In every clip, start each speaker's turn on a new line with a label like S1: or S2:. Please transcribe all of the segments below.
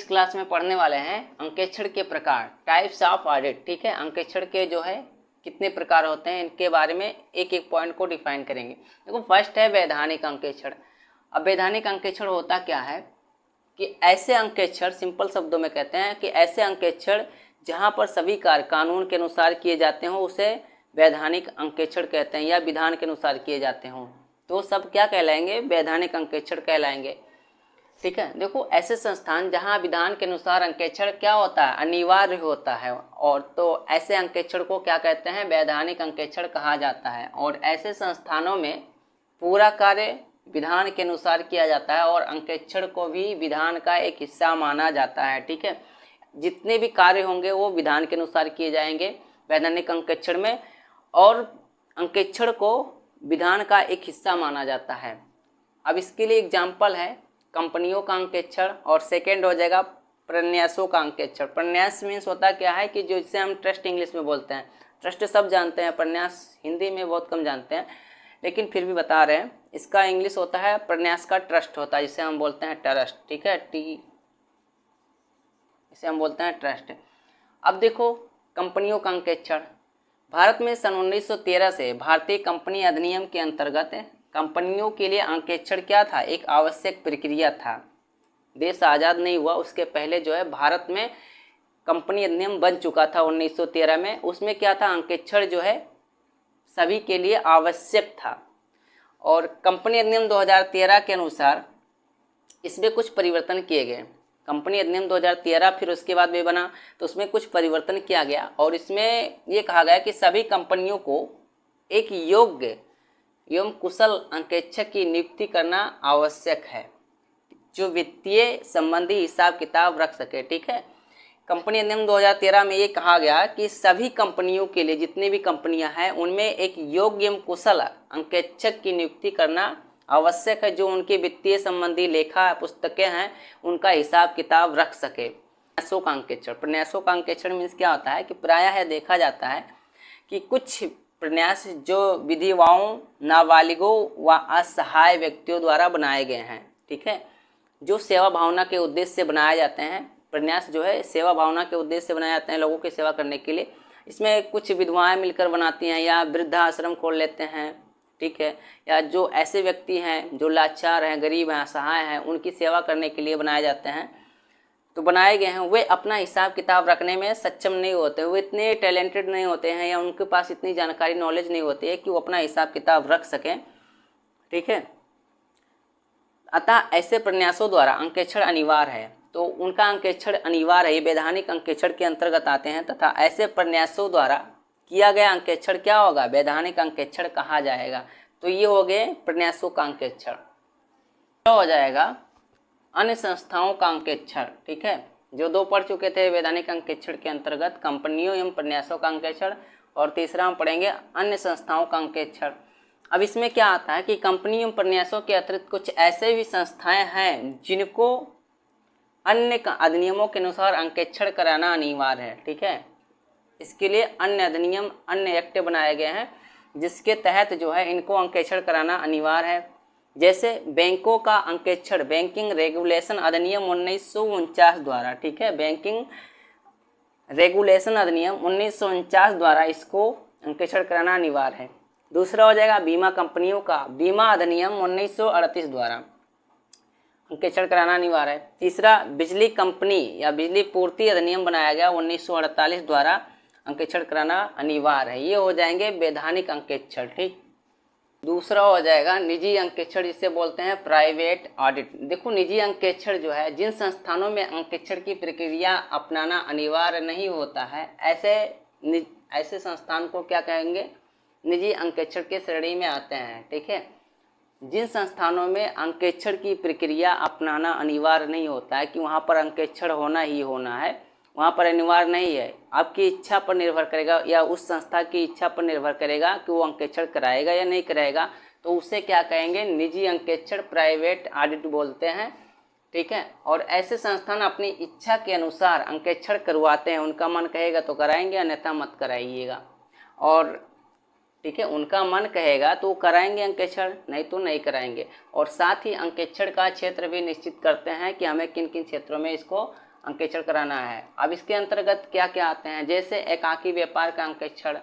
S1: Class में पढ़ने वाले हैं अंकेक्षण के प्रकार, टाइप्स ऑफ ऑडिट। ठीक है, अंकेक्षण के जो है कितने प्रकार होते हैं इनके बारे में एक एक पॉइंट को डिफाइन करेंगे। देखो फर्स्ट है वैधानिक अंकेक्षण। अब वैधानिक अंकेक्षण होता क्या है कि ऐसे अंकेक्षण, सिंपल शब्दों में कहते हैं कि ऐसे अंकेक्षण जहाँ पर सभी कार्य कानून के अनुसार किए जाते हों उसे वैधानिक अंकेक्षण कहते हैं, या विधान के अनुसार किए जाते हों तो सब क्या कहलाएंगे, वैधानिक अंकेक्षण कहलाएंगे। ठीक है, देखो ऐसे संस्थान जहाँ विधान के अनुसार अंकेक्षण क्या होता है, अनिवार्य होता है, और तो ऐसे अंकेक्षण को क्या कहते हैं, वैधानिक अंकेक्षण कहा जाता है। और ऐसे संस्थानों में पूरा कार्य विधान के अनुसार किया जाता है और अंकेक्षण को भी विधान का एक हिस्सा माना जाता है। ठीक है, जितने भी कार्य होंगे वो विधान के अनुसार किए जाएंगे वैधानिक अंकेक्षण में, और अंकेक्षण को विधान का एक हिस्सा माना जाता है। अब इसके लिए एग्जाम्पल है कंपनियों का अंकेक्षण, और सेकेंड हो जाएगा प्रन्यासों का अंकेक्षण। प्रन्यास मीन्स होता क्या है कि जो जिसे हम ट्रस्ट इंग्लिश में बोलते हैं, ट्रस्ट सब जानते हैं, प्रन्यास हिंदी में बहुत कम जानते हैं, लेकिन फिर भी बता रहे हैं। इसका इंग्लिश होता है प्रन्यास का ट्रस्ट होता है, जिसे हम बोलते हैं ट्रस्ट। ठीक है, इसे हम बोलते हैं ट्रस्ट। अब देखो कंपनियों का अंकेक्षण। भारत में सन 1913 से भारतीय कंपनी अधिनियम के अंतर्गत कंपनियों के लिए अंकेक्षण क्या था, एक आवश्यक प्रक्रिया था। देश आज़ाद नहीं हुआ उसके पहले जो है भारत में कंपनी अधिनियम बन चुका था 1913 में। उसमें क्या था, अंकेक्षण जो है सभी के लिए आवश्यक था। और कंपनी अधिनियम 2013 के अनुसार इसमें कुछ परिवर्तन किए गए। कंपनी अधिनियम 2013 फिर उसके बाद भी बना तो उसमें कुछ परिवर्तन किया गया, और इसमें ये कहा गया कि सभी कंपनियों को एक योग्य एवं कुशल अंकेक्षक की नियुक्ति करना आवश्यक है जो वित्तीय संबंधी हिसाब किताब रख सके। ठीक है, कंपनी अधिनियम 2013 में ये कहा गया कि सभी कंपनियों के लिए, जितनी भी कंपनियां हैं उनमें एक योग्य एवं कुशल अंकेक्षक की नियुक्ति करना आवश्यक है जो उनके वित्तीय संबंधी लेखा पुस्तकें हैं उनका हिसाब किताब रख सके। प्रन्यासों का अंकेक्षण। प्रन्यासों का अंकेक्षण मीन्स क्या होता है कि प्रायः देखा जाता है कि कुछ प्रन्यास जो विधवाओं, नाबालिगों व असहाय व्यक्तियों द्वारा बनाए गए हैं। ठीक है, जो सेवा भावना के उद्देश्य से बनाए जाते हैं। प्रन्यास जो है सेवा भावना के उद्देश्य से बनाए जाते हैं, लोगों की सेवा करने के लिए। इसमें कुछ विधवाएं मिलकर बनाती हैं या वृद्धाश्रम खोल लेते हैं। ठीक है, या जो ऐसे व्यक्ति हैं जो लाचार हैं, गरीब हैं, असहाय हैं, उनकी सेवा करने के लिए बनाए जाते हैं। तो बनाए गए हैं, वे अपना हिसाब किताब रखने में सक्षम नहीं होते, वो इतने टैलेंटेड नहीं होते हैं, या उनके पास इतनी जानकारी, नॉलेज नहीं होती है कि वो अपना हिसाब किताब रख सकें। ठीक है, अतः ऐसे प्रन्यासों द्वारा अंकेक्षण अनिवार्य है, तो उनका अंकेक्षण अनिवार्य है, वैधानिक अंकेक्षण के अंतर्गत आते हैं। तथा ऐसे प्रन्यासों द्वारा किया गया अंकेक्षण क्या होगा, वैधानिक अंकेक्षण कहा जाएगा। तो ये हो गए प्रन्यासों का अंकेक्षण। क्या हो जाएगा, अन्य संस्थाओं का अंकेक्षण। ठीक है, जो दो पढ़ चुके थे वैधानिक अंकेक्षण के अंतर्गत, कंपनियों एवं प्रन्यासों का अंकेक्षण, और तीसरा हम पढ़ेंगे अन्य संस्थाओं का अंकेक्षण। अब इसमें क्या आता है कि कंपनी एवं प्रन्यासों के अतिरिक्त कुछ ऐसे भी संस्थाएं हैं जिनको अन्य अधिनियमों के अनुसार अंकेक्षण कराना अनिवार्य है। ठीक है, इसके लिए अन्य अधिनियम, अन्य एक्ट बनाए गए हैं जिसके तहत जो है इनको अंकेक्षण कराना अनिवार्य है। जैसे बैंकों का अंकेक्षण, बैंकिंग रेगुलेशन अधिनियम 1949 द्वारा। ठीक है, बैंकिंग रेगुलेशन अधिनियम 1949 द्वारा इसको अंकेक्षण कराना अनिवार्य है। दूसरा हो जाएगा बीमा कंपनियों का बीमा अधिनियम 1938 द्वारा अंकेक्षण कराना अनिवार्य है। तीसरा बिजली कंपनी या बिजली पूर्ति अधिनियम बनाया गया 1948 द्वारा अंकेक्षण कराना अनिवार्य है। ये हो जाएंगे वैधानिक अंकेक्षण। ठीक, दूसरा हो जाएगा निजी अंकेक्षण, जिसे बोलते हैं प्राइवेट ऑडिट। देखो निजी अंकेक्षण जो है, जिन संस्थानों में अंकेक्षण की प्रक्रिया अपनाना अनिवार्य नहीं होता है, ऐसे संस्थान को क्या कहेंगे, निजी अंकेक्षण के श्रेणी में आते हैं। ठीक है, जिन संस्थानों में अंकेक्षण की प्रक्रिया अपनाना अनिवार्य नहीं होता है कि वहाँ पर अंकेक्षण होना ही होना है, वहाँ पर अनिवार्य नहीं है, आपकी इच्छा पर निर्भर करेगा या उस संस्था की इच्छा पर निर्भर करेगा कि वो अंकेक्षण कराएगा या नहीं कराएगा, तो उसे क्या कहेंगे, निजी अंकेक्षण, प्राइवेट ऑडिट बोलते हैं। ठीक है, और ऐसे संस्थान अपनी इच्छा के अनुसार अंकेक्षण करवाते हैं, उनका मन कहेगा तो कराएंगे, अन्यथा मत कराइएगा। और ठीक है, उनका मन कहेगा तो कराएंगे अंकेक्षण, नहीं तो नहीं कराएंगे। और साथ ही अंकेक्षण का क्षेत्र भी निश्चित करते हैं कि हमें किन किन क्षेत्रों में इसको अंकेक्षण कराना है। अब इसके अंतर्गत क्या क्या आते हैं, जैसे एकाकी व्यापार का अंकेक्षण,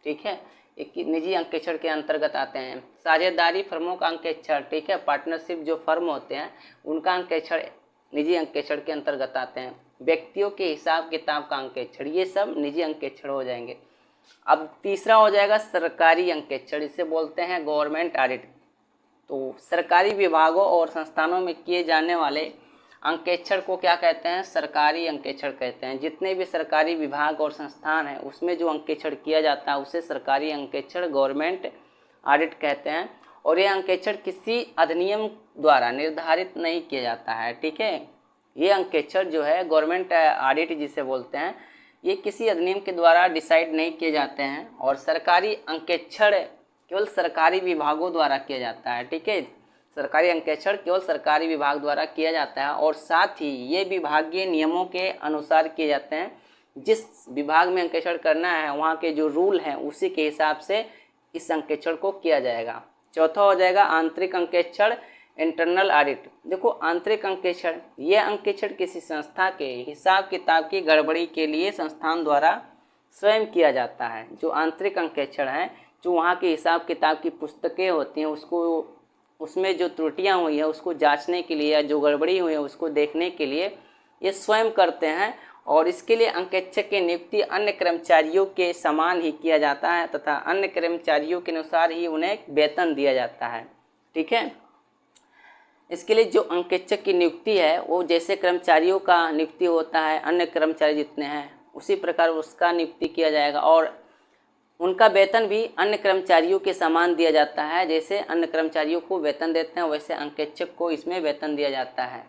S1: ठीक है, एक निजी अंकेक्षण के अंतर्गत आते हैं। साझेदारी फर्मों का अंकेक्षण, ठीक है, पार्टनरशिप जो फर्म होते हैं उनका अंकेक्षण निजी अंकेक्षण के अंतर्गत आते हैं। व्यक्तियों के हिसाब किताब का अंकेक्षण, ये सब निजी अंकेक्षण हो जाएंगे। अब तीसरा हो जाएगा सरकारी अंकेक्षण, इसे बोलते हैं गवर्नमेंट ऑडिट। तो सरकारी विभागों और संस्थानों में किए जाने वाले अंकेक्षण को क्या कहते हैं, सरकारी अंकेक्षण कहते हैं। जितने भी सरकारी विभाग और संस्थान हैं उसमें जो अंकेक्षण किया जाता है उसे सरकारी अंकेक्षण गवर्नमेंट ऑडिट कहते हैं। और ये अंकेक्षण किसी अधिनियम द्वारा निर्धारित नहीं किया जाता है, ठीक है। ये अंकेक्षण जो है गवर्नमेंट ऑडिट जिसे बोलते हैं, ये किसी अधिनियम के द्वारा डिसाइड नहीं किए जाते हैं और सरकारी अंकेक्षण केवल सरकारी विभागों द्वारा किया जाता है, ठीक है। सरकारी अंकेक्षण केवल सरकारी विभाग द्वारा किया जाता है और साथ ही ये विभागीय नियमों के अनुसार किए जाते हैं। जिस विभाग में अंकेक्षण करना है वहाँ के जो रूल हैं उसी के हिसाब से इस अंकेक्षण को किया जाएगा। चौथा हो जाएगा आंतरिक अंकेक्षण, इंटरनल ऑडिट। देखो आंतरिक अंकेक्षण, ये अंकेक्षण किसी संस्था के हिसाब किताब की गड़बड़ी के लिए संस्थान द्वारा स्वयं किया जाता है। जो आंतरिक अंकेक्षण है, जो वहाँ के हिसाब किताब की पुस्तकें होती हैं उसको, उसमें जो त्रुटियां हुई है उसको जांचने के लिए या जो गड़बड़ी हुई है उसको देखने के लिए ये स्वयं करते हैं। और इसके लिए अंकेक्षक की नियुक्ति अन्य कर्मचारियों के समान ही किया जाता है तथा अन्य कर्मचारियों के अनुसार ही उन्हें वेतन दिया जाता है, ठीक है। इसके लिए जो अंकेक्षक की नियुक्ति है वो जैसे कर्मचारियों का नियुक्ति होता है, अन्य कर्मचारी जितने हैं उसी प्रकार उसका नियुक्ति किया जाएगा और उनका वेतन भी अन्य कर्मचारियों के समान दिया जाता है। जैसे अन्य कर्मचारियों को वेतन देते हैं वैसे अंकेक्षक को इसमें वेतन दिया जाता है।